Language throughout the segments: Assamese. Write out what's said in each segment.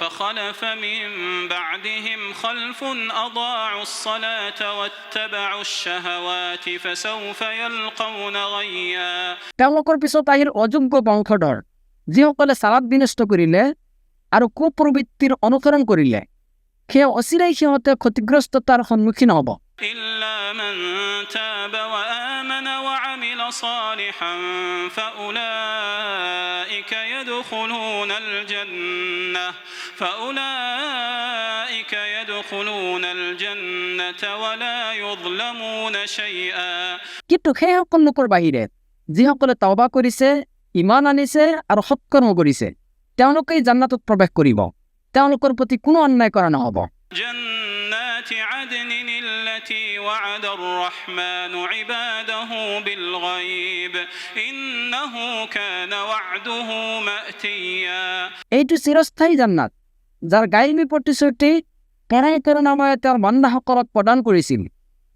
فخلف من بعدهم خلف أضاعوا الصلاة واتبعوا الشهوات فسوف يلقون غيا তেওঁলোকৰ পিছত আহিল অযোগ্য বংশধৰ যিসকলে সালাত বিনষ্ট কৰিলে আৰু কুপ্ৰবৃত্তিৰ অনুসৰণ কৰিলে সেই অচিৰেই সিহঁতে ক্ষতিগ্ৰস্ততাৰ সন্মুখীন হ'ব إلا من تاب وآمن وعمل صالحا فأولئك يدخلون الجنة ولا يظلمون شيئا কিন্তু সেই সকল লোকৰ বাহিৰে যিসকলে তওবা কৰিছে ঈমান আনিছে আৰু সৎকৰ্ম কৰিছে তেওঁলোকেই জান্নাতত প্ৰৱেশ কৰিব তেওঁলোকৰ প্ৰতি কোনো অন্যায় কৰা নহ'ব جنات عدن التي وعد الرحمن عباده بالغيب إنه كان وعده مأتيا এইটো চিৰস্থায়ী জান্নাত যাৰ গায়বী প্ৰতিশ্ৰুতি পৰায়ণময়ে তেওঁৰ বান্দাসকলক প্ৰদান কৰিছিল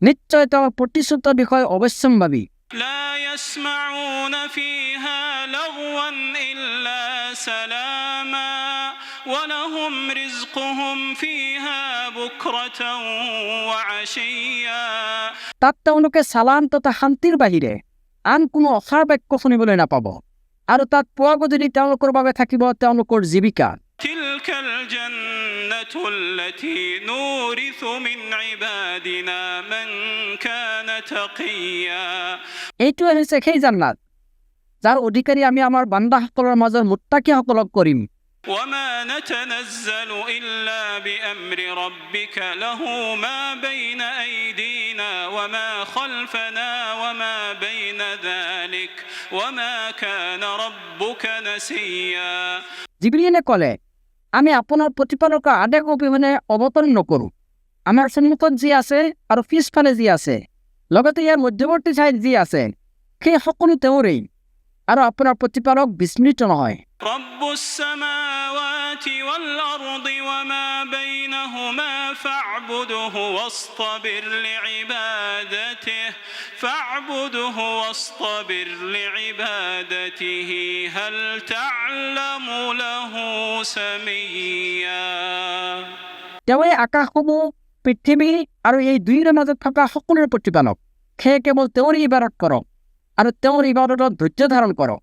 নিশ্চয় তেওঁৰ প্ৰতিশ্ৰুতিৰ বিষয় অৱশ্যম্ভাৱী لا يسمعون فيها لغوا إلا سلاما ولهم رزقهم فيها بكرة وعشيا তাত তেওঁলোকে সালাম তথা শান্তিৰ বাহিৰে আন কোনো অসাৰ বাক্য শুনিবলৈ নাপাব আৰু তাত পোৱা গধূলি তেওঁলোকৰ বাবে থাকিব তেওঁলোকৰ জীৱিকা تلك الجنة التي نورث من عبادنا من كان تقيا এইটো হৈছে সেই জান্নাত যাৰ অধিকাৰী আমি আমাৰ বান্দাসকলৰ মাজৰ মুত্তাকিসকলক কৰিম وما نتنزل إلا بأمر ربك له ما بين أيدينا وما خلفنا وما بين ذلك وما كان ربك نسيا জিবৰিলে ক'লে আমি আপোনাৰ প্ৰতিপালকৰ আদেশ অবিহনে অৱতৰণ নকৰোঁ আমাৰ সন্মুখত যি আছে আৰু পিছফালে যি আছে লগতে ইয়াৰ মধ্যৱৰ্তী ঠাইত যি আছে সেই সকলো তেওঁৰেই আৰু আপোনাৰ প্ৰতিপালক বিস্মৃত নহয় رب السماوات والأرض وما بينهما فاعبده واصطبر لعبادته هل تعلم له سميا তেওঁৱে আকাশসমূহ পৃথিৱী আৰু এই দুয়োৰে মাজত থকা সকলোৰে প্ৰতিপালক সেয়ে কেৱল তেওঁৰ ইবাদত কৰক আৰু তেওঁৰ ইবাদতত ধৈৰ্য ধাৰণ কৰক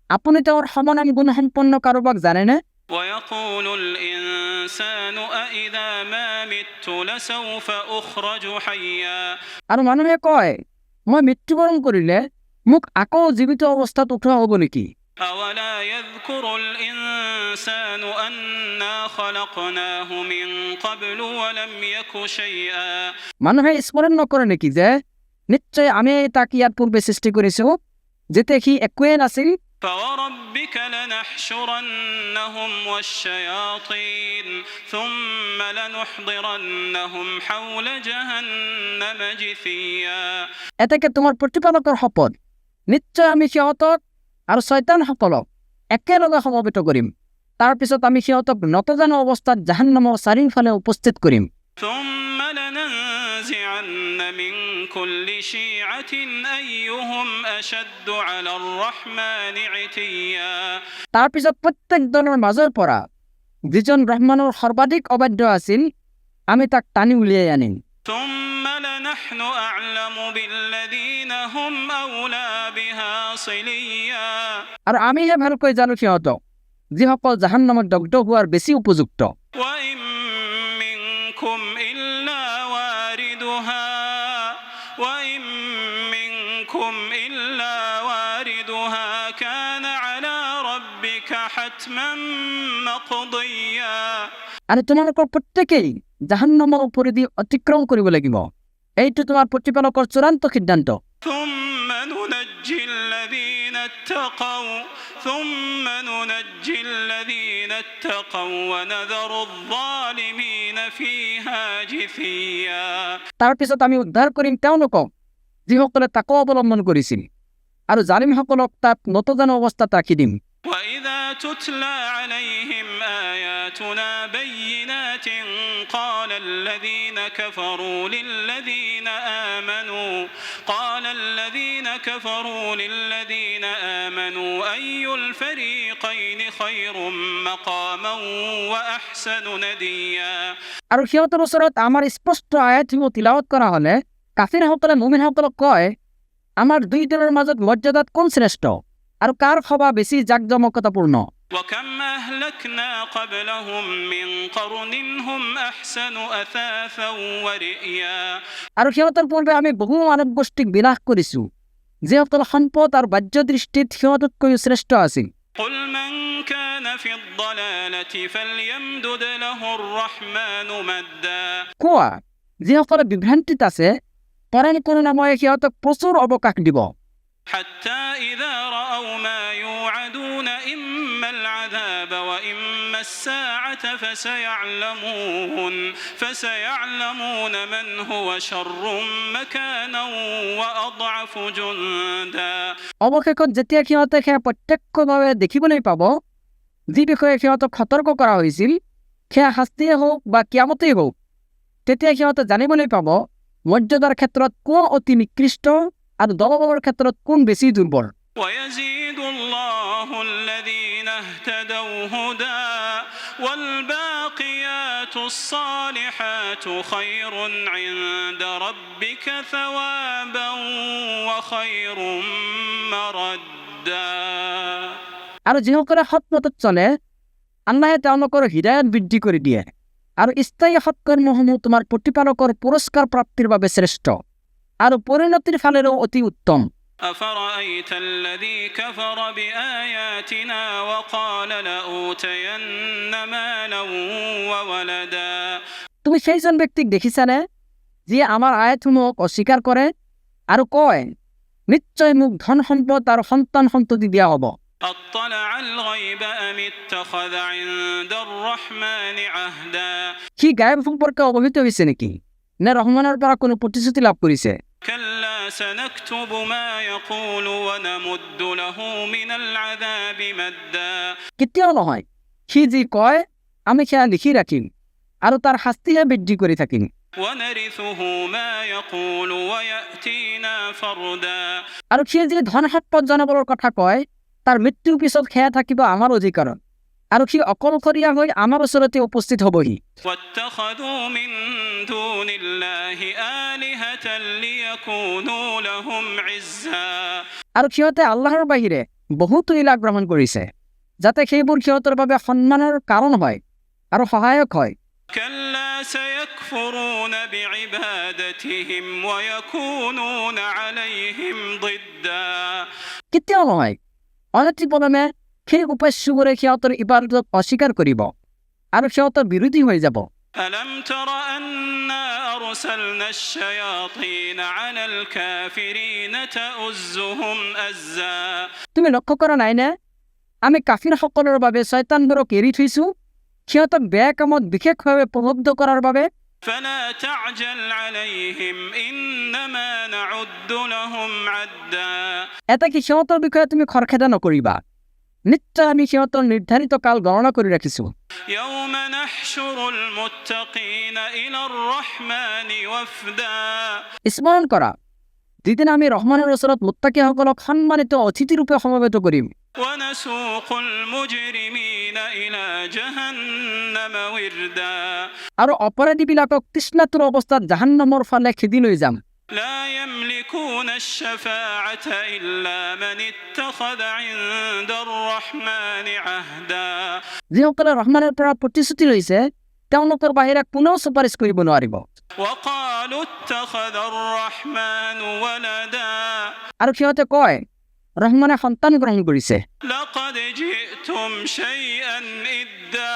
আপুনি তেওঁৰ সমান গুণ সম্পন্ন কাৰোবাক জানেনে ويقول الإنسان أإذا ما مت لسوف أخرج حيا আৰু মানুহে কয় মই মৃত্যুবৰণ কৰিলে মোক আকৌ জীৱিত অৱস্থাত উঠোৱা হ'ব নেকি أولا يذكر الإنسان أنا خلقناه من قبل ولم يك شيئا মানুহে স্মৰণ নকৰে নেকি যে নিশ্চয় আমি তাক ইয়াৰ পূৰ্বে সৃষ্টি কৰিছোঁ যেতিয়া সি একোৱেই নাছিল فوربك لنحشرنهم والشياطين ثم لنحضرنهم حول جهنم جثيا এতেকে তোমাৰ প্ৰতিপালকৰ শপত নিশ্চয় আমি সিহঁতক আৰু শয়তানসকলক একেলগে সমবেত কৰিম তাৰপিছত আমি সিহঁতক নতজানো অৱস্থাত জাহান্নামৰ চাৰিওফালে উপস্থিত কৰিম ثم لننزعن من كل شيعة أيهم أشد على الرحمن عتيا তাৰপিছত প্ৰত্যেক দলৰ মাজৰ পৰা যিজন ব্ৰাহ্মণৰ সৰ্বাধিক অবাধ্য আছিল আমি তাক টানি উলিয়াই আনিম ثم لنحن أعلم بالذين هم أولى بها صليا আৰু আমিহে ভালকৈ জানো সিহঁতক যিসকল জাহান্নামত দগ্ধ হোৱাৰ বেছি উপযুক্ত وإن منكم إلا واردها كان على ربك حتما مقضيا আৰু তোমালোকৰ প্ৰত্যেকেই জাহান্নামৰ ওপৰেদি অতিক্ৰম কৰিব লাগিব এইটো তোমাৰ প্ৰতিপালকৰ চূড়ান্ত সিদ্ধান্ত ثم ننجي الذين اتقوا ونذر الظالمين فيها جثيا তাৰপিছত আমি উদ্ধাৰ কৰিম তেওঁলোকক যিসকলে তাকৱা অৱলম্বন কৰিছিল আৰু জালিমসকলক তাক নতজানো অৱস্থাত ৰাখি দিম وإذا تتلى عليهم آيات آياتنا بينات قال الذين كفروا للذين آمنوا أي الفريقين خير مقاما وأحسن نديا আৰু সিহঁতৰ ওচৰত আমাৰ স্পষ্ট আয়াতসমূহ তিলাৱত কৰা হ'লে কাফিৰসকলে মুমিনসকলক কয়, আমাৰ দুই দলৰ মাজত মৰ্যাদাত কোন শ্ৰেষ্ঠ আৰু কাৰ সভা বেছি জাকজমকতাপূৰ্ণ। وكم أهلكنا قبلهم من قرن هم أحسن أثاثا ورئيا আৰু সিহঁতৰ পূৰ্বে আমি বহু মানৱ গোষ্ঠীক বিনাশ কৰিছো, যিসকল সম্পদ আৰু বাহ্য দৃষ্টিত সিহঁততকৈও শ্ৰেষ্ঠ আছিল। قل من كان في الضلالة فليمدد له الرحمن مدا কোৱা, যিসকলে বিভ্ৰান্তিত আছে পৰাণ কৰোণাময়ে সিহঁতক প্ৰচুৰ অৱকাশ দিব। حتى إذا رأوا ما يوعدون إما العذاب وإما الساعة فسيعلمون من هو شر مكانا وأضعف جندا অৱশেষত যেতিয়া সিহঁতে সেয়া প্ৰত্যক্ষভাৱে দেখিবলৈ পাব, যি বিষয়ে সিহঁতক সতৰ্ক কৰা হৈছিল, সেয়া শাস্তিয়ে হওক বা কিয়ামতেই হওক, তেতিয়া সিহঁতে জানিবলৈ পাব মৰ্যাদাৰ ক্ষেত্ৰত কোন অতি নিকৃষ্ট আৰু দলবলৰ ক্ষেত্ৰত কোন বেছি দুৰ্বল। ويزيد الله الذين اهتدوا هدى والباقيات الصالحات خير عند ربك ثوابا وخير مردا আৰু যিসকলে সৎপথত চলে, আল্লাহে তেওঁলোকৰ হৃদায়ত বৃদ্ধি কৰি দিয়ে, আৰু স্থায়ী সৎকৰ্মসমূহ তোমাৰ প্ৰতিপালকৰ পুৰস্কাৰ প্ৰাপ্তিৰ বাবে শ্ৰেষ্ঠ আৰু পৰিণতিৰ ফালেও অতি উত্তম। أفرأيت الذي كفر بآياتنا وقال لأوتين مالا وولدا তুমি সেইজন ব্যক্তিক দেখিছানে যিয়ে আমাৰ আয়াতসমূহক অস্বীকাৰ কৰে আৰু কয়, নিশ্চয় মোক ধন সম্পদ আৰু সন্তান সন্ততি দিয়া হ'ব। أطلع الغيب أم اتخذ عند الرحمن عهدا সি গায়ব সম্পৰ্কে অৱহিত হৈছে নেকি, নে ৰহমানৰ পৰা কোনো প্ৰতিশ্ৰুতি লাভ কৰিছে? كلا سنكتب ما يقول ونمد له من العذاب مدا কেতিয়াও নহয়, সি যি কয় আমি সেয়া লিখি ৰাখিম আৰু তাৰ শাস্তিহে বৃদ্ধি কৰি থাকিম। ونرثه ما يقول ويأتينا فردا আৰু সি যি ধন সম্পদ জনাবৰ কথা কয়, তাৰ মৃত্যুৰ পিছত সেয়া থাকিব আমাৰ অধিকাৰত, আৰু সি অকলশৰীয়া হৈ আমাৰ ওচৰতে উপস্থিত হ'বহি। واتخذوا من دون الله آلهة ليكونوا لهم عزا আৰু সিহঁতে আল্লাহৰ বাহিৰে বহুতো ইলাহ গ্ৰহণ কৰিছে, যাতে সেইবোৰ সিহঁতৰ বাবে সন্মানৰ কাৰণ হয় আৰু সহায়ক হয়। كلا سيكفرون بعبادتهم ويكونون عليهم ضدا কেতিয়াও নহয়, অনতিপলমে সেই উপাস্যবোৰে সিহঁতৰ ইবাদতক অস্বীকাৰ কৰিব আৰু সিহঁতৰ বিৰোধী হৈ যাব। ألم تر أنا أرسلنا الشياطين على الكافرين تؤزهم أزا তুমি লক্ষ্য কৰা নাইনে, আমি কাফিৰসকলৰ বাবে শয়তানবোৰক এৰি থৈছো, সিহঁতক বেয়া কামত বিশেষভাৱে প্ৰলুব্ধ কৰাৰ বাবে। فلا تعجل عليهم إنما نعد لهم عدا এটা কি সিহঁতৰ বিষয়ে তুমি খৰখেদা নকৰিবা, নিশ্চয় আমি সিহঁতৰ নিৰ্ধাৰিত কাল গণনা কৰি ৰাখিছো। يوم نحشر المتقين إلى الرحمن وفدا স্মৰণ কৰা, যিদিনা আমি ৰহমানৰ ওচৰত মুত্তাকিসকলক সন্মানিত অতিথিৰূপে সমবেত কৰিম। ونسوق المجرمين إلى جهنم وردا আৰু অপৰাধীবিলাকক তৃষ্ণাতুৰ অৱস্থাত জাহান্নামৰ ফালে খেদি লৈ যাম। لا يملكون الشفاعة إلا من اتخذ عند الرحمن عهدا যিসকলে ৰহমানৰ পৰা প্ৰতিশ্ৰুতি লৈছে, তেওঁলোকৰ বাহিৰে কোনেও চুপাৰিচ কৰিব নোৱাৰিব। وقالوا اتخذ الرحمن ولدا আৰু সিহঁতে কয়, ৰহমানে সন্তান গ্ৰহণ কৰিছে। لقد جئتم شيئا إدا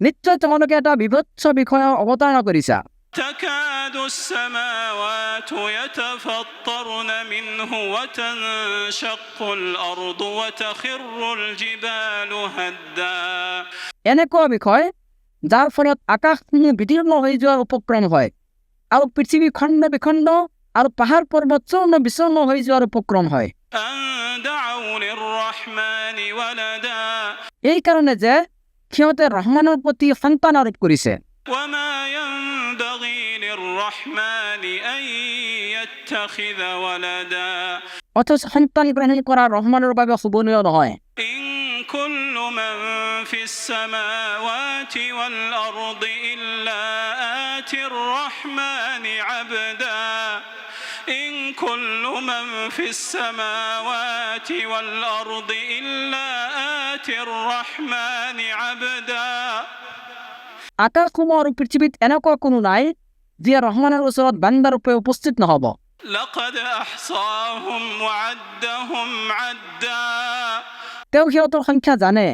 নিশ্চয় তোমালোকে এটা বিভৎস বিষয় অৱতাৰণা কৰিছা। تكاد السماوات يتفطرن منه وتنشق الأرض وتخر الجبال هدا এনেকুৱা বিষয় যাৰ ফলত আকাশসমূহ বিদীৰ্ণ হৈ যোৱাৰ উপক্ৰম হয়, আৰু পৃথিৱী খণ্ড বিখণ্ড আৰু পাহাৰ পৰ্বত চূৰ্ণ বিচূৰ্ণ হৈ যোৱাৰ উপক্ৰম হয়। أن دعوا للرحمن ولدا এই কাৰণে যে সিহঁতে ৰহমানৰ প্ৰতি সন্তান আৰোপ কৰিছে। وما ينبغي للرحمن أن يتخذ ولدا অথচ সন্তান গ্ৰহণ কৰা ৰহমানৰ বাবে শুভনীয় নহয়। إن كل من في السماوات والأرض إلا آتي الرحمن عبدا إن كل من في السماوات والأرض إلا آتي الرحمن عبدا আকাশসমূহ আৰু পৃথিৱীত এনেকুৱা কোনো নাই যিয়ে ৰহমানৰ ওচৰত বান্দাৰ ৰূপে উপস্থিত নহ'ব। لقد أحصاهم وعدهم عدا তেওঁ সিহঁতৰ সংখ্যা জানে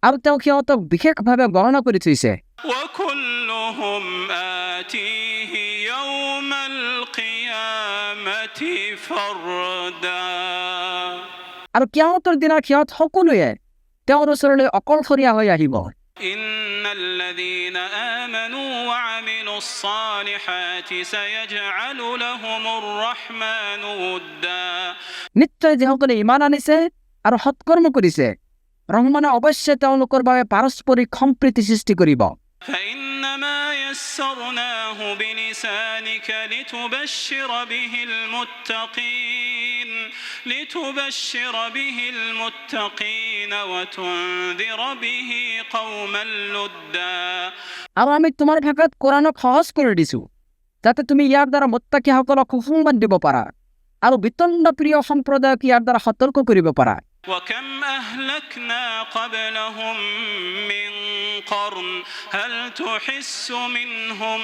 আৰু তেওঁ সিহঁতক বিশেষভাৱে গণনা কৰি থৈছে। وكلهم آتيه يوم القيامة فردا আৰু কিয়ামতৰ দিনা সিহঁত সকলোৱে তেওঁৰ ওচৰলৈ অকলশৰীয়া হৈ আহিব। إن الذين آمنوا وعملوا الصالحات سيجعل لهم الرحمن ودا নিশ্চয় যিসকলে ইমান আনিছে আৰু সৎকৰ্ম কৰিছে ৰহমানে অৱশ্যে তেওঁলোকৰ বাবে পাৰস্পৰিক সম্প্ৰীতি সৃষ্টি কৰিব। فإنما يسرناه بلسانك لتبشر به المتقين وتنذر به قوما لدا আৰু আমি তোমাৰ ভাষাত কোৰাণক সহজ কৰি দিছো যাতে তুমি ইয়াৰ দ্বাৰা মুত্তাকিসকলক সুসংবাদ দিব পাৰা আৰু বিতণ্ড প্ৰিয় সম্প্ৰদায়ক ইয়াৰ দ্বাৰা সতৰ্ক কৰিব পাৰা। وكم أهلكنا قبلهم من قرن هل تحس منهم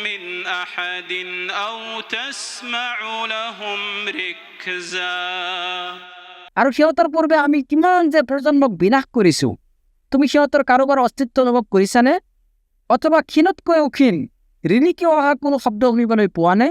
من أحد أو تسمع لهم ركزا আৰু সিহঁতৰ পূৰ্বে আমি কিমান যে প্ৰজন্মক বিনাশ কৰিছো তুমি সিহঁতৰ কাৰোবাৰ অস্তিত্ব অনুভৱ কৰিছানে? অথবা ক্ষীণতকৈ ক্ষীণ ৰিণিকি অহা কোনো শব্দ শুনিবলৈ পোৱা নে?